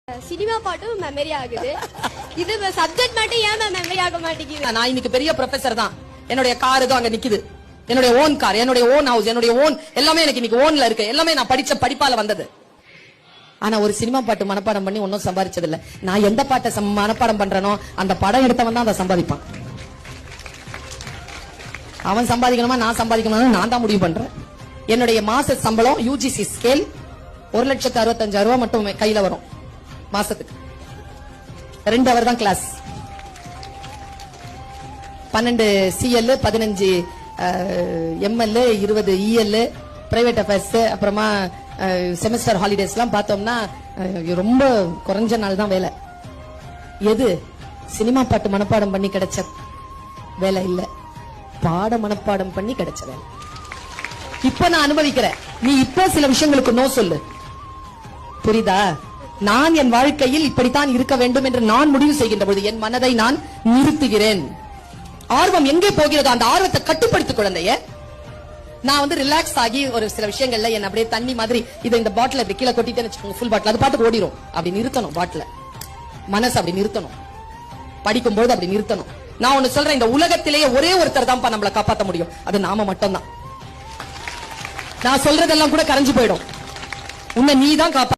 Cinema பாட்டும் memory ஆகுது. இது சப்ஜெக்ட் மட்டும் ஏன் மெமரி ஆக மாட்டேங்குது? நான் இன்னைக்கு பெரிய ப்ரொஃபசர் தான். என்னுடைய கார் தான் அங்க நிக்குது. என்னுடைய ஓன் கார், என்னுடைய ஓன் ஹவுஸ், என்னுடைய ஓன் எல்லாமே எனக்கு இன்னைக்கு ஓன்ல இருக்கு. எல்லாமே நான் படிச்ச படிப்பால வந்தது. ஆனா ஒரு சினிமா பாட்டு மனப்பாடம் பண்ணி ஒன்னும் சம்பாதிச்சது இல்ல. நான் எந்த பாட்டை மனப்பாடம் பண்றனோ அந்த படம் எடுத்தவன் தான் அதை சம்பாதிப்பான். அவன் சம்பாதிக்கணுமா நான் சம்பாதிக்கணுமா நான் தான் முடிவு பண்றேன். என்னுடைய மாச சம்பளம் யூஜிசி ஸ்கேல் 1,65,000 ரூபாய் மட்டும் கையில வரும் மாசத்துக்கு. 2 ஹவர் தான் class. 12 CL, 15 ML, 20 EL, private affairs, அப்புறமா செமஸ்டர் ஹாலிடேஸ் எல்லாம் பார்த்தோம்னா ரொம்ப குறைஞ்ச நாள் தான் வேலை. எது சினிமா பாட்டு மனப்பாடம் பண்ணி கிடைச்ச வேலை இல்ல, பாட மனப்பாடம் பண்ணி கிடைச்ச வேலை. இப்ப நான் அனுபவிக்கிறேன். நீ இப்ப சில விஷயங்களுக்கு நோ சொல்லு, புரியுதா? நான் என் வாழ்க்கையில் இப்படித்தான் இருக்க வேண்டும் என்று நான் முடிவு செய்கின்ற பொழுது என் மனதை நான் நிறுத்துகிறேன். ஆர்வம் எங்கே போகிறதோ அந்த ஆர்வத்தை கட்டுப்படுத்து குழந்தைய. நான் ரிலாக்ஸ் ஆகி ஒரு சில விஷயங்கள்ல என்ன அப்படியே தண்ணி மாதிரி இதை இந்த பாட்டில இப்படி கீழே கொட்டிட்டேன்னு வச்சுக்கோங்க, ஃபுல் பாட்டில் அது பாட்டுக்கு ஓடிரும். அப்படி நிறுத்தணும் பாட்டில, மனசு அப்படி நிறுத்தணும். படிக்கும்போது அப்படி நிறுத்தணும். நான் ஒண்ணு சொல்றேன், இந்த உலகத்திலேயே ஒரே ஒருத்தர் தான் நம்மளை காப்பாற்ற முடியும், அது நாம மட்டும்தான். நான் சொல்றதெல்லாம் கூட கரைஞ்சு போயிடும். உன்னை நீ தான் காப்பா.